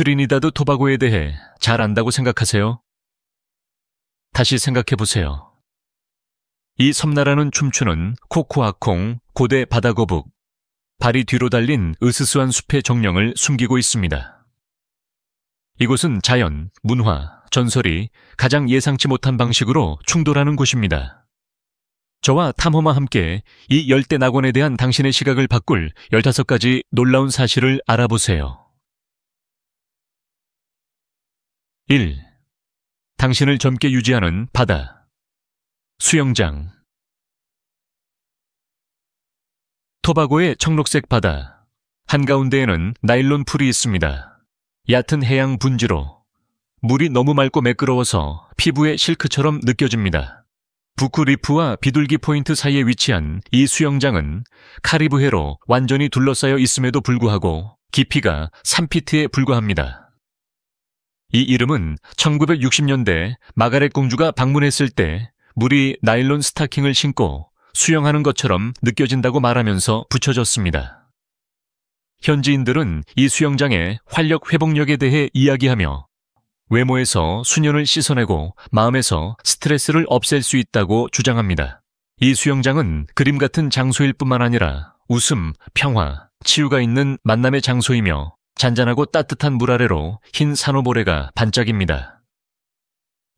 트리니다드 토바고에 대해 잘 안다고 생각하세요? 다시 생각해 보세요. 이 섬나라는 춤추는 코코아콩, 고대 바다거북, 발이 뒤로 달린 으스스한 숲의 정령을 숨기고 있습니다. 이곳은 자연, 문화, 전설이 가장 예상치 못한 방식으로 충돌하는 곳입니다. 저와 탐험과 함께 이 열대 낙원에 대한 당신의 시각을 바꿀 15가지 놀라운 사실을 알아보세요. 1. 당신을 젊게 유지하는 바다. 수영장. 토바고의 청록색 바다. 한가운데에는 나일론 풀이 있습니다. 얕은 해양 분지로. 물이 너무 맑고 매끄러워서 피부에 실크처럼 느껴집니다. 부크리프와 비둘기 포인트 사이에 위치한 이 수영장은 카리브해로 완전히 둘러싸여 있음에도 불구하고 깊이가 3피트에 불과합니다. 이 이름은 1960년대 마가렛 공주가 방문했을 때 물이 나일론 스타킹을 신고 수영하는 것처럼 느껴진다고 말하면서 붙여졌습니다. 현지인들은 이 수영장의 활력 회복력에 대해 이야기하며 외모에서 수년을 씻어내고 마음에서 스트레스를 없앨 수 있다고 주장합니다. 이 수영장은 그림 같은 장소일 뿐만 아니라 웃음, 평화, 치유가 있는 만남의 장소이며 잔잔하고 따뜻한 물 아래로 흰 산호모래가 반짝입니다.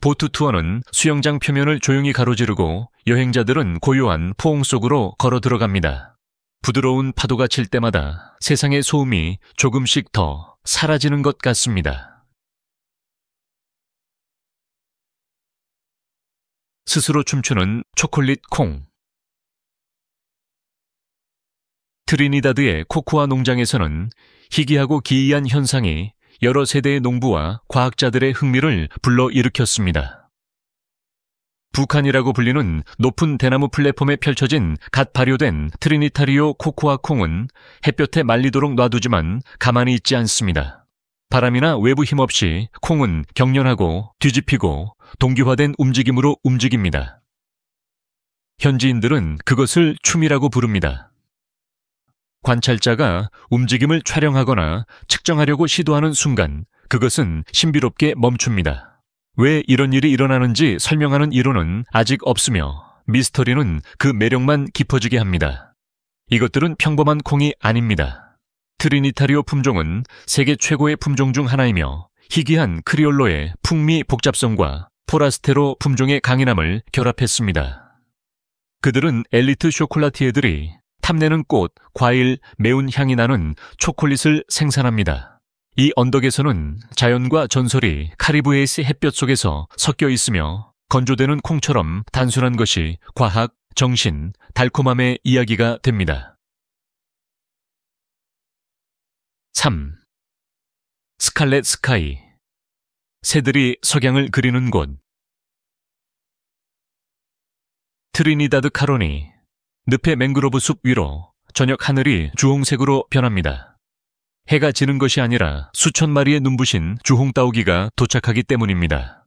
보트 투어는 수영장 표면을 조용히 가로지르고 여행자들은 고요한 포옹 속으로 걸어 들어갑니다. 부드러운 파도가 칠 때마다 세상의 소음이 조금씩 더 사라지는 것 같습니다. 스스로 춤추는 초콜릿 콩. 트리니다드의 코코아 농장에서는 희귀하고 기이한 현상이 여러 세대의 농부와 과학자들의 흥미를 불러일으켰습니다. 북한이라고 불리는 높은 대나무 플랫폼에 펼쳐진 갓 발효된 트리니타리오 코코아 콩은 햇볕에 말리도록 놔두지만 가만히 있지 않습니다. 바람이나 외부 힘 없이 콩은 경련하고 뒤집히고 동기화된 움직임으로 움직입니다. 현지인들은 그것을 춤이라고 부릅니다. 관찰자가 움직임을 촬영하거나 측정하려고 시도하는 순간 그것은 신비롭게 멈춥니다. 왜 이런 일이 일어나는지 설명하는 이론은 아직 없으며 미스터리는 그 매력만 깊어지게 합니다. 이것들은 평범한 콩이 아닙니다. 트리니타리오 품종은 세계 최고의 품종 중 하나이며 희귀한 크리올로의 풍미 복잡성과 포라스테로 품종의 강인함을 결합했습니다. 그들은 엘리트 쇼콜라티에들이 탐내는 꽃, 과일, 매운 향이 나는 초콜릿을 생산합니다. 이 언덕에서는 자연과 전설이 카리브해의 햇볕 속에서 섞여 있으며 건조되는 콩처럼 단순한 것이 과학, 정신, 달콤함의 이야기가 됩니다. 3. 스칼렛 스카이. 새들이 석양을 그리는 곳. 트리니다드 카로니. 늪의 맹그로브 숲 위로 저녁 하늘이 주홍색으로 변합니다. 해가 지는 것이 아니라 수천 마리의 눈부신 주홍따오기가 도착하기 때문입니다.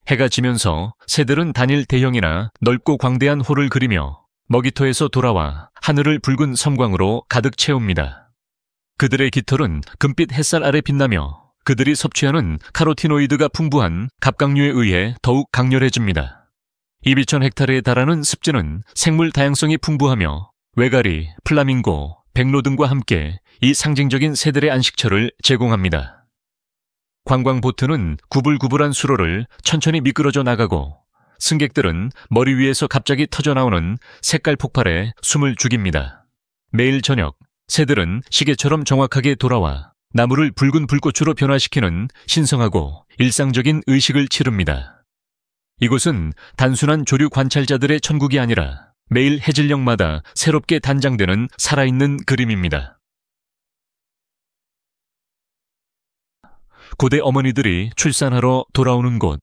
해가 지면서 새들은 단일 대형이나 넓고 광대한 홀을 그리며 먹이터에서 돌아와 하늘을 붉은 섬광으로 가득 채웁니다. 그들의 깃털은 금빛 햇살 아래 빛나며 그들이 섭취하는 카로티노이드가 풍부한 갑각류에 의해 더욱 강렬해집니다. 2,000헥타르에 달하는 습지는 생물 다양성이 풍부하며 외가리, 플라밍고, 백로 등과 함께 이 상징적인 새들의 안식처를 제공합니다. 관광보트는 구불구불한 수로를 천천히 미끄러져 나가고 승객들은 머리 위에서 갑자기 터져나오는 색깔 폭발에 숨을 죽입니다. 매일 저녁, 새들은 시계처럼 정확하게 돌아와 나무를 붉은 불꽃으로 변화시키는 신성하고 일상적인 의식을 치릅니다. 이곳은 단순한 조류 관찰자들의 천국이 아니라 매일 해질녘마다 새롭게 단장되는 살아있는 그림입니다. 고대 어머니들이 출산하러 돌아오는 곳.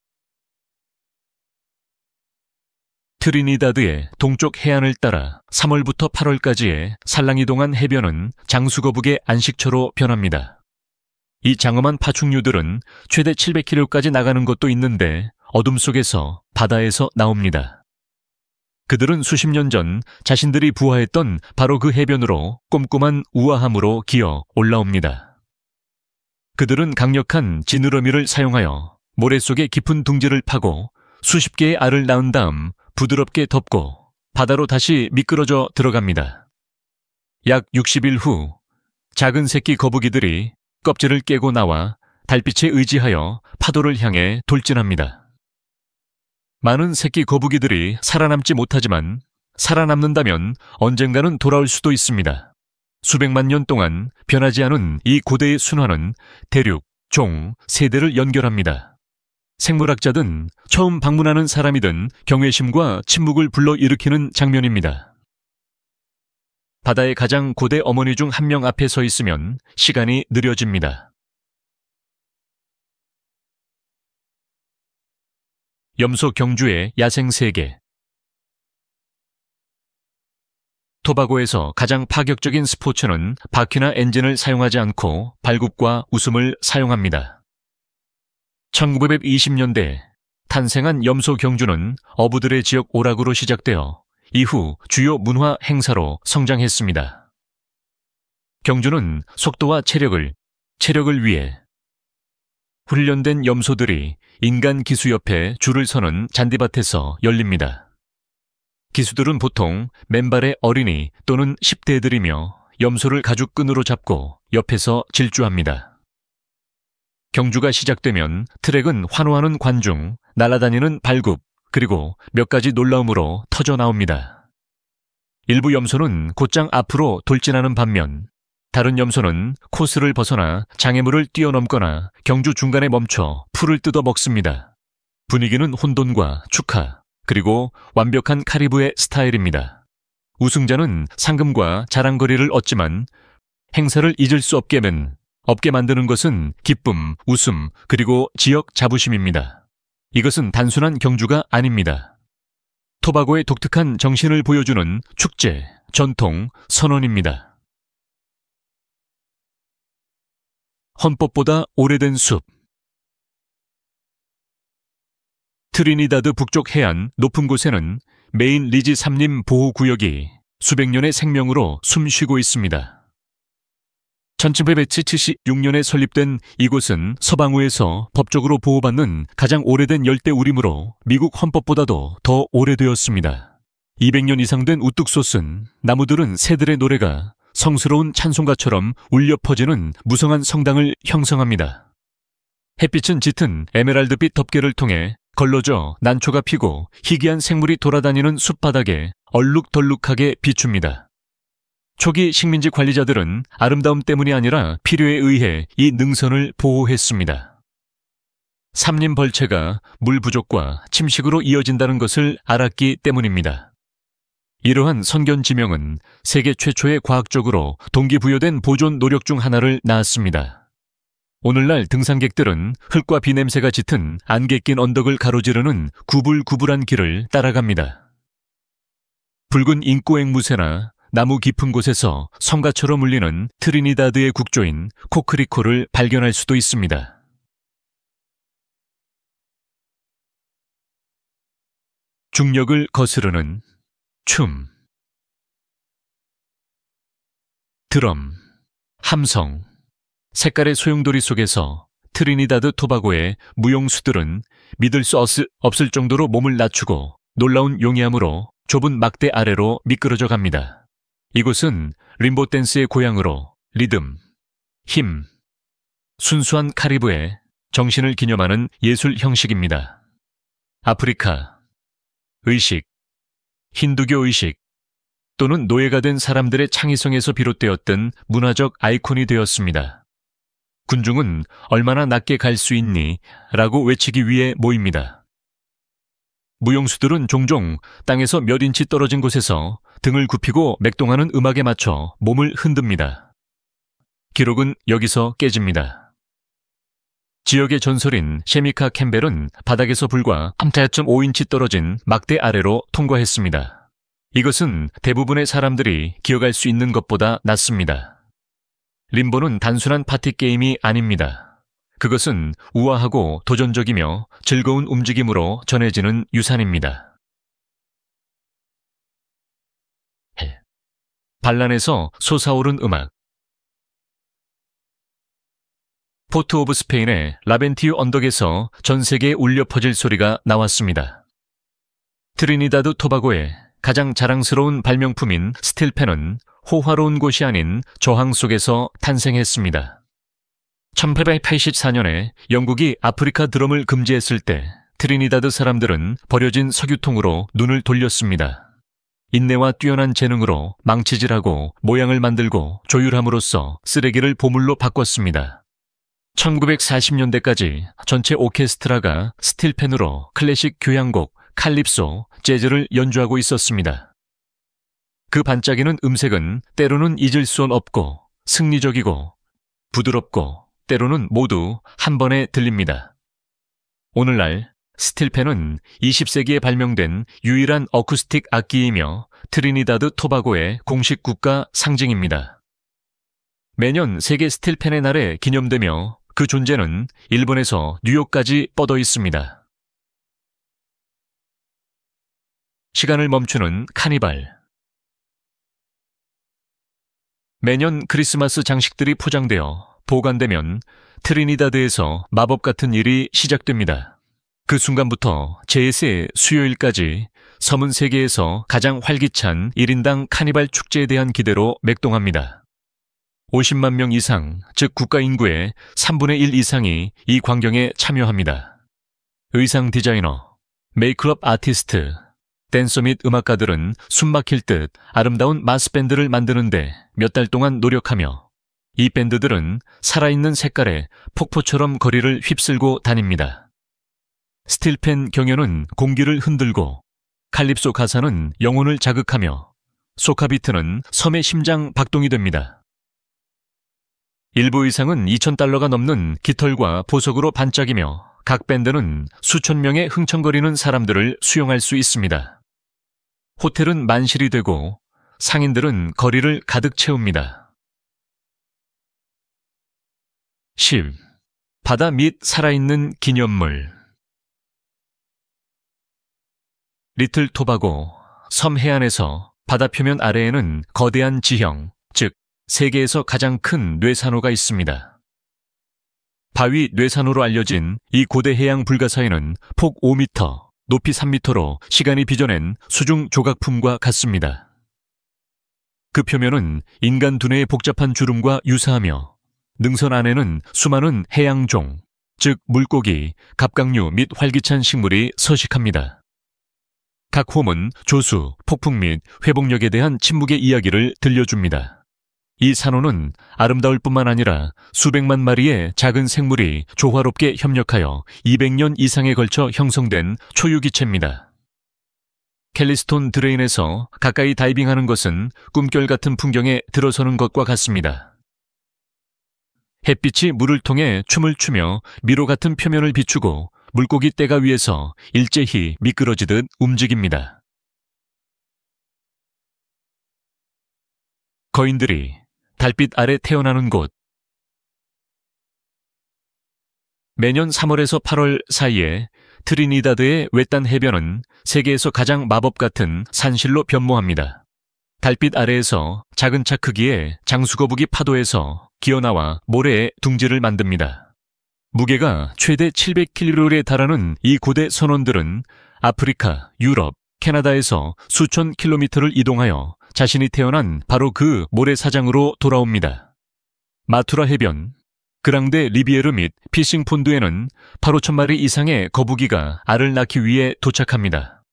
트리니다드의 동쪽 해안을 따라 3월부터 8월까지의 살랑이동안 해변은 장수거북의 안식처로 변합니다. 이 장엄한 파충류들은 최대 700km까지 나가는 곳도 있는데 어둠 속에서 바다에서 나옵니다. 그들은 수십 년 전 자신들이 부화했던 바로 그 해변으로 꼼꼼한 우아함으로 기어 올라옵니다. 그들은 강력한 지느러미를 사용하여 모래 속에 깊은 둥지를 파고 수십 개의 알을 낳은 다음 부드럽게 덮고 바다로 다시 미끄러져 들어갑니다. 약 60일 후 작은 새끼 거북이들이 껍질을 깨고 나와 달빛에 의지하여 파도를 향해 돌진합니다. 많은 새끼 거북이들이 살아남지 못하지만 살아남는다면 언젠가는 돌아올 수도 있습니다. 수백만 년 동안 변하지 않은 이 고대의 순환은 대륙, 종, 세대를 연결합니다. 생물학자든 처음 방문하는 사람이든 경외심과 침묵을 불러일으키는 장면입니다. 바다의 가장 고대 어머니 중 한 명 앞에 서 있으면 시간이 느려집니다. 염소 경주의 야생세계. 토바고에서 가장 파격적인 스포츠는 바퀴나 엔진을 사용하지 않고 발굽과 웃음을 사용합니다. 1920년대 탄생한 염소 경주는 어부들의 지역 오락으로 시작되어 이후 주요 문화 행사로 성장했습니다. 경주는 속도와 체력을 위해 훈련된 염소들이 인간 기수 옆에 줄을 서는 잔디밭에서 열립니다. 기수들은 보통 맨발의 어린이 또는 10대들이며 염소를 가죽끈으로 잡고 옆에서 질주합니다. 경주가 시작되면 트랙은 환호하는 관중, 날아다니는 발굽, 그리고 몇 가지 놀라움으로 터져 나옵니다. 일부 염소는 곧장 앞으로 돌진하는 반면 다른 염소는 코스를 벗어나 장애물을 뛰어넘거나 경주 중간에 멈춰 풀을 뜯어 먹습니다. 분위기는 혼돈과 축하, 그리고 완벽한 카리브의 스타일입니다. 우승자는 상금과 자랑거리를 얻지만 행사를 잊을 수 없게 만드는 것은 기쁨, 웃음, 그리고 지역 자부심입니다. 이것은 단순한 경주가 아닙니다. 토바고의 독특한 정신을 보여주는 축제, 전통, 선언입니다. 헌법보다 오래된 숲. 트리니다드 북쪽 해안 높은 곳에는 메인 리지 삼림 보호구역이 수백 년의 생명으로 숨쉬고 있습니다. 1776년에 설립된 이곳은 서방우에서 법적으로 보호받는 가장 오래된 열대우림으로 미국 헌법보다도 더 오래되었습니다. 200년 이상 된 우뚝 솟은 나무들은 새들의 노래가 성스러운 찬송가처럼 울려 퍼지는 무성한 성당을 형성합니다. 햇빛은 짙은 에메랄드빛 덮개를 통해 걸러져 난초가 피고 희귀한 생물이 돌아다니는 숲바닥에 얼룩덜룩하게 비춥니다. 초기 식민지 관리자들은 아름다움 때문이 아니라 필요에 의해 이 능선을 보호했습니다. 삼림 벌채가 물 부족과 침식으로 이어진다는 것을 알았기 때문입니다. 이러한 선견 지명은 세계 최초의 과학적으로 동기부여된 보존 노력 중 하나를 낳았습니다. 오늘날 등산객들은 흙과 비 냄새가 짙은 안개 낀 언덕을 가로지르는 구불구불한 길을 따라갑니다. 붉은 인꼬앵무새나 나무 깊은 곳에서 성가처럼 울리는 트리니다드의 국조인 코크리코를 발견할 수도 있습니다. 중력을 거스르는 춤. 드럼, 함성, 색깔의 소용돌이 속에서 트리니다드 토바고의 무용수들은 믿을 수 없을 정도로 몸을 낮추고 놀라운 용이함으로 좁은 막대 아래로 미끄러져 갑니다. 이곳은 림보 댄스의 고향으로 리듬, 힘, 순수한 카리브의 정신을 기념하는 예술 형식입니다. 아프리카, 의식, 힌두교 의식 또는 노예가 된 사람들의 창의성에서 비롯되었던 문화적 아이콘이 되었습니다. 군중은 얼마나 낮게 갈 수 있니? 라고 외치기 위해 모입니다. 무용수들은 종종 땅에서 몇 인치 떨어진 곳에서 등을 굽히고 맥동하는 음악에 맞춰 몸을 흔듭니다. 기록은 여기서 깨집니다. 지역의 전설인 셰미카 캠벨은 바닥에서 불과 3.5인치 떨어진 막대 아래로 통과했습니다. 이것은 대부분의 사람들이 기억할 수 있는 것보다 낫습니다. 림보는 단순한 파티 게임이 아닙니다. 그것은 우아하고 도전적이며 즐거운 움직임으로 전해지는 유산입니다. 반란에서 솟아오른 음악. 포트 오브 스페인의 라벤티유 언덕에서 전 세계에 울려 퍼질 소리가 나왔습니다. 트리니다드 토바고의 가장 자랑스러운 발명품인 스틸펜은 호화로운 곳이 아닌 저항 속에서 탄생했습니다. 1884년에 영국이 아프리카 드럼을 금지했을 때 트리니다드 사람들은 버려진 석유통으로 눈을 돌렸습니다. 인내와 뛰어난 재능으로 망치질하고 모양을 만들고 조율함으로써 쓰레기를 보물로 바꿨습니다. 1940년대까지 전체 오케스트라가 스틸펜으로 클래식 교향곡, 칼립소, 재즈를 연주하고 있었습니다. 그 반짝이는 음색은 때로는 잊을 수 없고 승리적이고 부드럽고 때로는 모두 한 번에 들립니다. 오늘날 스틸펜은 20세기에 발명된 유일한 어쿠스틱 악기이며 트리니다드 토바고의 공식 국가 상징입니다. 매년 세계 스틸펜의 날에 기념되며 그 존재는 일본에서 뉴욕까지 뻗어 있습니다. 시간을 멈추는 카니발. 매년 크리스마스 장식들이 포장되어 보관되면 트리니다드에서 마법 같은 일이 시작됩니다. 그 순간부터 제2세 수요일까지 섬은 세계에서 가장 활기찬 1인당 카니발 축제에 대한 기대로 맥동합니다. 50만 명 이상, 즉 국가 인구의 3분의 1 이상이 이 광경에 참여합니다. 의상 디자이너, 메이크업 아티스트, 댄서 및 음악가들은 숨막힐 듯 아름다운 마스 밴드를 만드는데 몇 달 동안 노력하며 이 밴드들은 살아있는 색깔의 폭포처럼 거리를 휩쓸고 다닙니다. 스틸펜 경연은 공기를 흔들고 칼립소 가사는 영혼을 자극하며 소카비트는 섬의 심장 박동이 됩니다. 일부 의상은 $2,000가 넘는 깃털과 보석으로 반짝이며 각 밴드는 수천 명의 흥청거리는 사람들을 수용할 수 있습니다. 호텔은 만실이 되고 상인들은 거리를 가득 채웁니다. 10. 바다 및 살아있는 기념물. 리틀 토바고, 섬 해안에서 바다 표면 아래에는 거대한 지형, 즉 세계에서 가장 큰 뇌산호가 있습니다. 바위 뇌산호로 알려진 이 고대 해양 불가사의는 폭 5m, 높이 3m로 시간이 빚어낸 수중 조각품과 같습니다. 그 표면은 인간 두뇌의 복잡한 주름과 유사하며 능선 안에는 수많은 해양종, 즉 물고기, 갑각류 및 활기찬 식물이 서식합니다. 각 홈은 조수, 폭풍 및 회복력에 대한 침묵의 이야기를 들려줍니다. 이 산호는 아름다울 뿐만 아니라 수백만 마리의 작은 생물이 조화롭게 협력하여 200년 이상에 걸쳐 형성된 초유기체입니다. 캘리스톤 드레인에서 가까이 다이빙하는 것은 꿈결 같은 풍경에 들어서는 것과 같습니다. 햇빛이 물을 통해 춤을 추며 미로 같은 표면을 비추고 물고기 떼가 위에서 일제히 미끄러지듯 움직입니다. 거인들이 달빛 아래 태어나는 곳. 매년 3월에서 8월 사이에 트리니다드의 외딴 해변은 세계에서 가장 마법 같은 산실로 변모합니다. 달빛 아래에서 작은 차 크기의 장수거북이 파도에서 기어나와 모래에 둥지를 만듭니다. 무게가 최대 700kg에 달하는 이 고대 선원들은 아프리카, 유럽, 캐나다에서 수천 킬로미터를 이동하여 자신이 태어난 바로 그 모래사장으로 돌아옵니다. 마투라 해변, 그랑데 리비에르 및 피싱폰드에는 8,500마리 이상의 거북이가 알을 낳기 위해 도착합니다.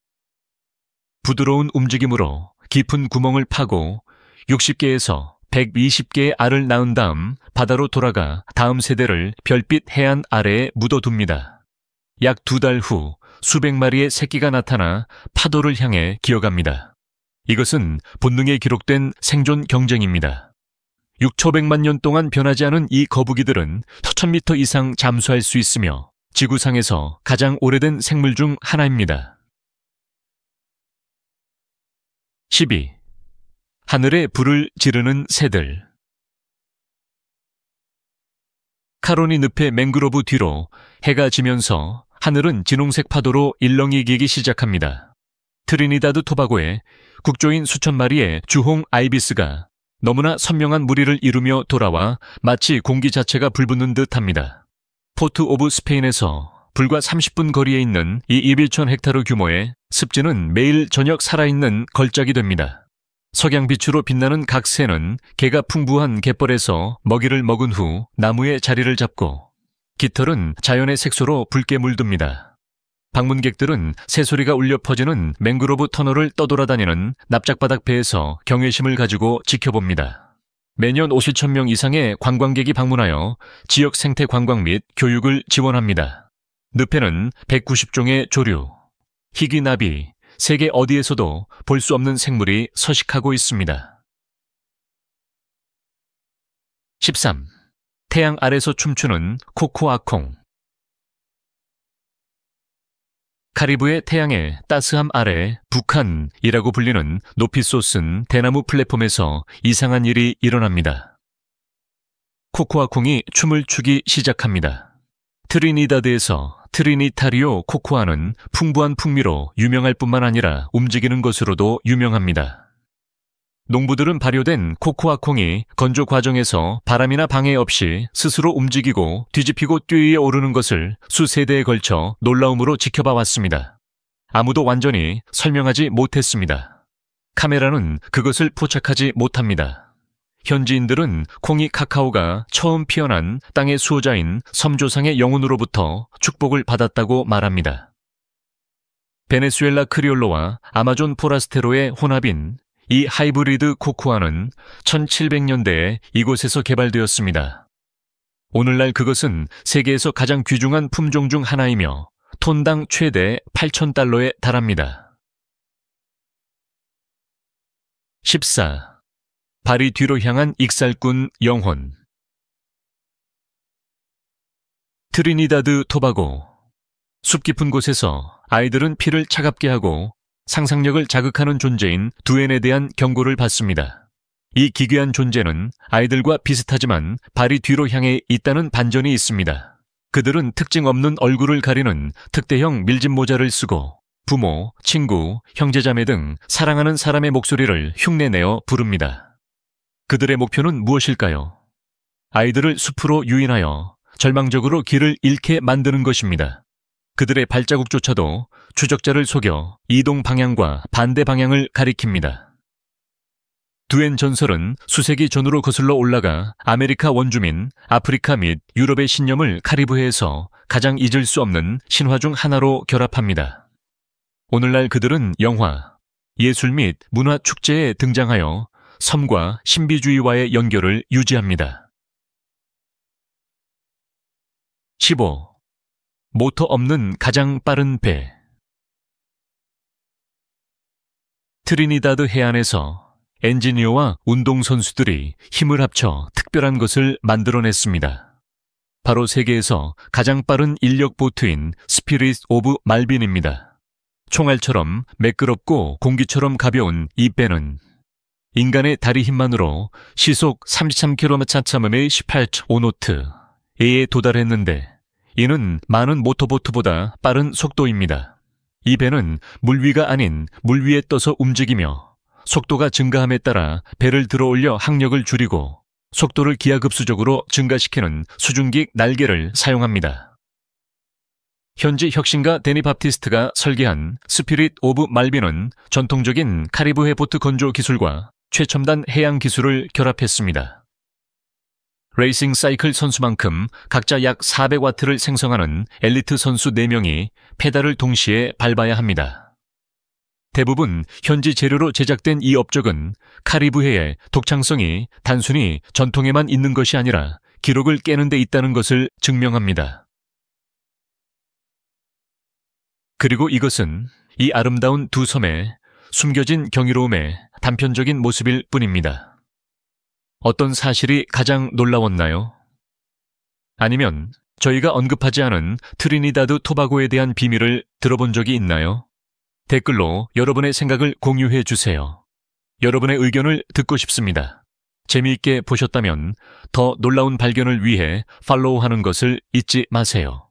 부드러운 움직임으로 깊은 구멍을 파고 60개에서 120개의 알을 낳은 다음 바다로 돌아가 다음 세대를 별빛 해안 아래에 묻어둡니다. 약 2달 후 수백 마리의 새끼가 나타나 파도를 향해 기어갑니다. 이것은 본능에 기록된 생존 경쟁입니다. 6,500만 년 동안 변하지 않은 이 거북이들은 1,000m 이상 잠수할 수 있으며 지구상에서 가장 오래된 생물 중 하나입니다. 12. 하늘에 불을 지르는 새들. 카로니 늪의 맹그로브 뒤로 해가 지면서 하늘은 진홍색 파도로 일렁이기 시작합니다. 트리니다드 토바고에 국조인 수천 마리의 주홍 아이비스가 너무나 선명한 무리를 이루며 돌아와 마치 공기 자체가 불붙는 듯합니다. 포트 오브 스페인에서 불과 30분 거리에 있는 이 21,000헥타르 규모의 습지는 매일 저녁 살아있는 걸작이 됩니다. 석양빛으로 빛나는 각 새는 개가 풍부한 갯벌에서 먹이를 먹은 후 나무에 자리를 잡고, 깃털은 자연의 색소로 붉게 물듭니다. 방문객들은 새소리가 울려 퍼지는 맹그로브 터널을 떠돌아다니는 납작바닥 배에서 경외심을 가지고 지켜봅니다. 매년 5,000명 이상의 관광객이 방문하여 지역 생태 관광 및 교육을 지원합니다. 늪에는 190종의 조류, 희귀나비, 세계 어디에서도 볼 수 없는 생물이 서식하고 있습니다. 13. 태양 아래서 춤추는 코코아콩. 카리브해 태양의 따스함 아래 북한이라고 불리는 높이 솟은 대나무 플랫폼에서 이상한 일이 일어납니다. 코코아콩이 춤을 추기 시작합니다. 트리니다드에서 트리니타리오 코코아는 풍부한 풍미로 유명할 뿐만 아니라 움직이는 것으로도 유명합니다. 농부들은 발효된 코코아콩이 건조 과정에서 바람이나 방해 없이 스스로 움직이고 뒤집히고 뛰어 오르는 것을 수세대에 걸쳐 놀라움으로 지켜봐 왔습니다. 아무도 완전히 설명하지 못했습니다. 카메라는 그것을 포착하지 못합니다. 현지인들은 콩이 카카오가 처음 피어난 땅의 수호자인 섬조상의 영혼으로부터 축복을 받았다고 말합니다. 베네수엘라 크리올로와 아마존 포라스테로의 혼합인 이 하이브리드 코코아는 1700년대에 이곳에서 개발되었습니다. 오늘날 그것은 세계에서 가장 귀중한 품종 중 하나이며 톤당 최대 8,000달러에 달합니다. 14. 발이 뒤로 향한 익살꾼 영혼. 트리니다드 토바고. 숲 깊은 곳에서 아이들은 피를 차갑게 하고 상상력을 자극하는 존재인 두엔에 대한 경고를 받습니다. 이 기괴한 존재는 아이들과 비슷하지만 발이 뒤로 향해 있다는 반전이 있습니다. 그들은 특징 없는 얼굴을 가리는 특대형 밀짚 모자를 쓰고 부모, 친구, 형제자매 등 사랑하는 사람의 목소리를 흉내내어 부릅니다. 그들의 목표는 무엇일까요? 아이들을 숲으로 유인하여 절망적으로 길을 잃게 만드는 것입니다. 그들의 발자국조차도 추적자를 속여 이동 방향과 반대 방향을 가리킵니다. 두엔 전설은 수세기 전으로 거슬러 올라가 아메리카 원주민, 아프리카 및 유럽의 신념을 카리브해에서 가장 잊을 수 없는 신화 중 하나로 결합합니다. 오늘날 그들은 영화, 예술 및 문화 축제에 등장하여 섬과 신비주의와의 연결을 유지합니다. 15. 모터 없는 가장 빠른 배. 트리니다드 해안에서 엔지니어와 운동선수들이 힘을 합쳐 특별한 것을 만들어냈습니다. 바로 세계에서 가장 빠른 인력 보트인 스피릿 오브 말빈입니다. 총알처럼 매끄럽고 공기처럼 가벼운 이 배는 인간의 다리 힘만으로 시속 33km/h의 18.5노트에 도달했는데, 이는 많은 모터보트보다 빠른 속도입니다. 이 배는 물 위가 아닌 물 위에 떠서 움직이며 속도가 증가함에 따라 배를 들어올려 항력을 줄이고 속도를 기하급수적으로 증가시키는 수중기 날개를 사용합니다. 현지 혁신가 데니 바프티스트가 설계한 스피릿 오브 말빈은 전통적인 카리브해 보트 건조 기술과 최첨단 해양 기술을 결합했습니다. 레이싱 사이클 선수만큼 각자 약 400와트를 생성하는 엘리트 선수 4명이 페달을 동시에 밟아야 합니다. 대부분 현지 재료로 제작된 이 업적은 카리브해의 독창성이 단순히 전통에만 있는 것이 아니라 기록을 깨는 데 있다는 것을 증명합니다. 그리고 이것은 이 아름다운 두 섬의 숨겨진 경이로움의 단편적인 모습일 뿐입니다. 어떤 사실이 가장 놀라웠나요? 아니면 저희가 언급하지 않은 트리니다드 토바고에 대한 비밀을 들어본 적이 있나요? 댓글로 여러분의 생각을 공유해 주세요. 여러분의 의견을 듣고 싶습니다. 재미있게 보셨다면 더 놀라운 발견을 위해 팔로우하는 것을 잊지 마세요.